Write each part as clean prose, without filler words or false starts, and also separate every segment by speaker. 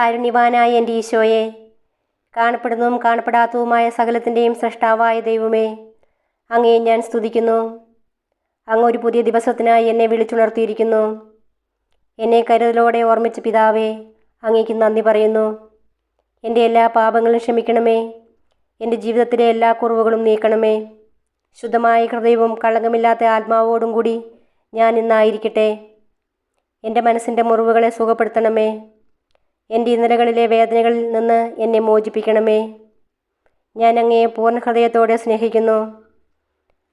Speaker 1: കാരുണ്യവാനായ എൻ്റെ ഈശോയെ, കാണപ്പെടുന്നതും കാണപ്പെടാത്തതുമായ സകലത്തിൻ്റെയും സൃഷ്ടാവായ ദൈവമേ, അങ്ങയെ ഞാൻ സ്തുതിക്കുന്നു. അങ്ങ് ഒരു പുതിയ ദിവസത്തിനായി എന്നെ വിളിച്ചുണർത്തിയിരിക്കുന്നു. എന്നെ കരുതലോടെ ഓർമ്മിച്ച പിതാവേ, അങ്ങേക്ക് നന്ദി പറയുന്നു. എൻ്റെ എല്ലാ പാപങ്ങളും ക്ഷമിക്കണമേ. എൻ്റെ ജീവിതത്തിലെ എല്ലാ കുറവുകളും നീക്കണമേ. ശുദ്ധമായ ഹൃദയവും കളങ്കമില്ലാത്ത ആത്മാവോടും കൂടി ഞാൻ ഇന്നായിരിക്കട്ടെ. എൻ്റെ മനസ്സിൻ്റെ മുറിവുകളെ സുഖപ്പെടുത്തണമേ. എൻ്റെ ഇന്നലകളിലെ വേദനകളിൽ നിന്ന് എന്നെ മോചിപ്പിക്കണമേ. ഞാൻ അങ്ങയെ പൂർണ്ണ ഹൃദയത്തോടെ സ്നേഹിക്കുന്നു.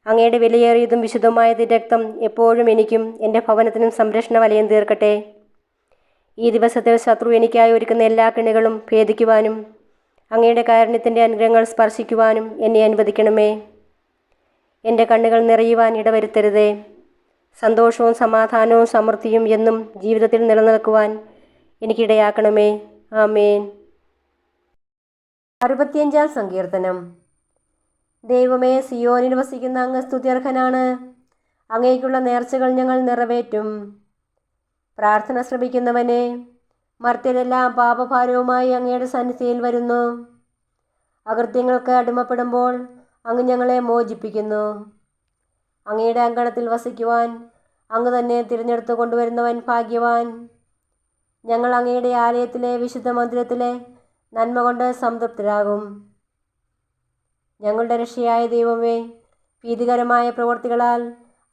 Speaker 1: അങ്ങയുടെ വിലയേറിയതും വിശുദ്ധമായ രക്തം എപ്പോഴും എനിക്കും എൻ്റെ ഭവനത്തിനും സംരക്ഷണ വലയം തീർക്കട്ടെ. ഈ ദിവസത്തിൽ ശത്രു എനിക്കായി ഒരുക്കുന്ന എല്ലാ കെണികളും ഭേദിക്കുവാനും അങ്ങയുടെ കാരുണ്യത്തിൻ്റെ അനുഗ്രഹങ്ങൾ സ്പർശിക്കുവാനും എന്നെ അനുവദിക്കണമേ. എൻ്റെ കണ്ണുകൾ നിറയുവാൻ ഇടവരുത്തരുതേ. സന്തോഷവും സമാധാനവും സമൃദ്ധിയും എന്നും ജീവിതത്തിൽ നിലനിൽക്കുവാൻ എനിക്കിടയാക്കണമേ. ആമേൻ. 65-ാം സങ്കീർത്തനം. ദൈവമേ, സിയോനിൽ വസിക്കുന്ന അങ്ങ് സ്തുത്യർഹനാണ്. അങ്ങേക്കുള്ള നേർച്ചകൾ ഞങ്ങൾ നിറവേറ്റും. പ്രാർത്ഥന ശ്രമിക്കുന്നവനെ, മർത്യരെല്ലാം പാപഭാരവുമായി അങ്ങയുടെ സന്നിധിയിൽ വരുന്നു. അകൃത്യങ്ങൾക്ക് അടിമപ്പെടുമ്പോൾ അങ്ങ് ഞങ്ങളെ മോചിപ്പിക്കുന്നു. അങ്ങയുടെ അങ്കണത്തിൽ വസിക്കുവാൻ അങ്ങ് തന്നെ തിരഞ്ഞെടുത്തു കൊണ്ടുവരുന്നവൻ ഭാഗ്യവാൻ. ഞങ്ങൾ അങ്ങയുടെ ആലയത്തിലെ വിശുദ്ധ മന്ദിരത്തിലെ നന്മ കൊണ്ട് സംതൃപ്തരാകും. ഞങ്ങളുടെ രക്ഷയായ ദൈവമേ, ഭീതികരമായ പ്രവൃത്തികളാൽ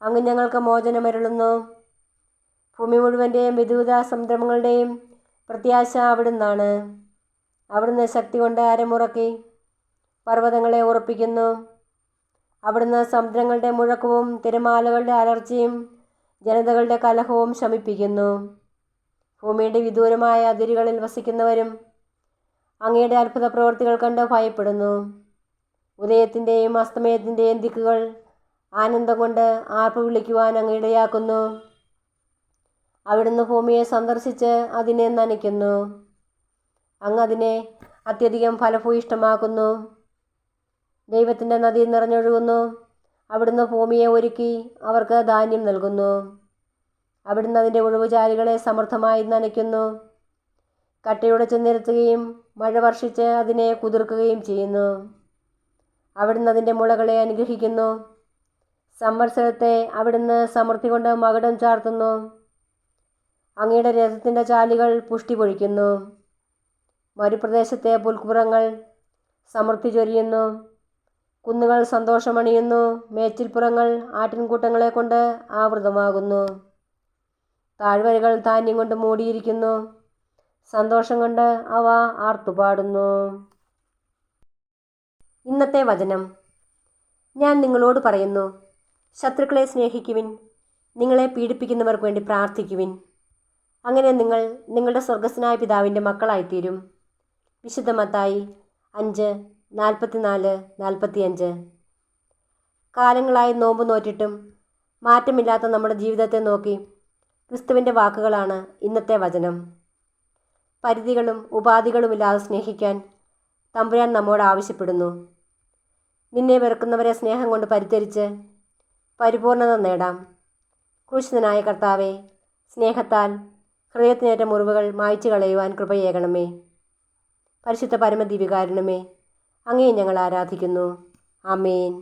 Speaker 1: അങ്ങ് ഞങ്ങൾക്ക് മോചനമരുളുന്നു. ഭൂമി മുഴുവൻ്റെയും വിദൂത സംരംഭങ്ങളുടെയും പ്രത്യാശ അവിടുന്നാണ്. അവിടുന്ന് ശക്തി കൊണ്ട് അരമുറക്കി പർവ്വതങ്ങളെ ഉറപ്പിക്കുന്നു. അവിടുന്ന് സമുദ്രങ്ങളുടെ മുഴക്കവും തിരമാലകളുടെ അലർച്ചയും ജനതകളുടെ കലഹവും ശമിപ്പിക്കുന്നു. ഭൂമിയുടെ വിദൂരമായ അതിരുകളിൽ വസിക്കുന്നവരും അങ്ങയുടെ അത്ഭുത പ്രവൃത്തികൾ കണ്ട് ഭയപ്പെടുന്നു. ഉദയത്തിൻ്റെയും അസ്തമയത്തിൻ്റെയും ദിക്കുകൾ ആനന്ദം കൊണ്ട് ആർപ്പ് വിളിക്കുവാൻ അങ്ങ് അവിടുന്ന് ഭൂമിയെ സന്ദർശിച്ച് അതിനെ നനയ്ക്കുന്നു. അങ്ങ് അതിനെ അത്യധികം ഫലഭൂയിഷ്ടമാക്കുന്നു. ദൈവത്തിൻ്റെ നദി നിറഞ്ഞൊഴുകുന്നു. അവിടുന്ന് ഭൂമിയെ ഒരുക്കി അവർക്ക് ധാന്യം നൽകുന്നു. അവിടുന്ന് അതിൻ്റെ ഒഴിവുചാലുകളെ സമൃദ്ധമായി നനയ്ക്കുന്നു. കട്ടയുടച്ച് നിരത്തുകയും മഴ വർഷിച്ച് അതിനെ കുതിർക്കുകയും ചെയ്യുന്നു. അവിടുന്ന് അതിൻ്റെ മുളകളെ അനുഗ്രഹിക്കുന്നു. സംവത്സരത്തെ അവിടുന്ന് സമൃദ്ധി കൊണ്ട് മകുടം ചാർത്തുന്നു. അങ്ങയുടെ രഥത്തിൻ്റെ ചാലുകൾ പുഷ്ടി പൊഴിക്കുന്നു. മരുപ്രദേശത്തെ പുൽക്കുപുറങ്ങൾ സമൃദ്ധി ചൊരിയുന്നു. കുന്നുകൾ സന്തോഷമണിയുന്നു. മേച്ചിൽപ്പുറങ്ങൾ ആട്ടിൻകൂട്ടങ്ങളെ കൊണ്ട് ആവൃതമാകുന്നു. താഴ്വരകൾ ധാന്യം കൊണ്ട് മൂടിയിരിക്കുന്നു. സന്തോഷം കൊണ്ട് അവ ആർത്തുപാടുന്നു. ഇന്നത്തെ വചനം. ഞാൻ നിങ്ങളോട് പറയുന്നു, ശത്രുക്കളെ സ്നേഹിക്കുവിൻ, നിങ്ങളെ പീഡിപ്പിക്കുന്നവർക്ക് വേണ്ടി പ്രാർത്ഥിക്കുവിൻ. അങ്ങനെ നിങ്ങൾ നിങ്ങളുടെ സ്വർഗസ്വനായ പിതാവിൻ്റെ മക്കളായിത്തീരും. വിശുദ്ധ മത്തായി 5:44-45. കാലങ്ങളായി നോമ്പ് നോറ്റിട്ടും മാറ്റമില്ലാത്ത നമ്മുടെ ജീവിതത്തെ നോക്കി ക്രിസ്തുവിൻ്റെ വാക്കുകളാണ് ഇന്നത്തെ വചനം. പരിധികളും ഉപാധികളുമില്ലാതെ സ്നേഹിക്കാൻ തമ്പുരാൻ നമ്മോട് ആവശ്യപ്പെടുന്നു. നിന്നെ വെറുക്കുന്നവരെ സ്നേഹം കൊണ്ട് പരിചരിച്ച് പരിപൂർണത നേടാം. ക്രൂശിതനായ കർത്താവെ, സ്നേഹത്താൽ ഹൃദയത്തിനേറ്റ മുറിവുകൾ മായ്ച്ചു കളയുവാൻ കൃപയേകണമേ. പരിശുദ്ധ പരമദിവ്യകാരുണ്യമേ, അങ്ങയെ ഞങ്ങൾ ആരാധിക്കുന്നു. ആമേൻ.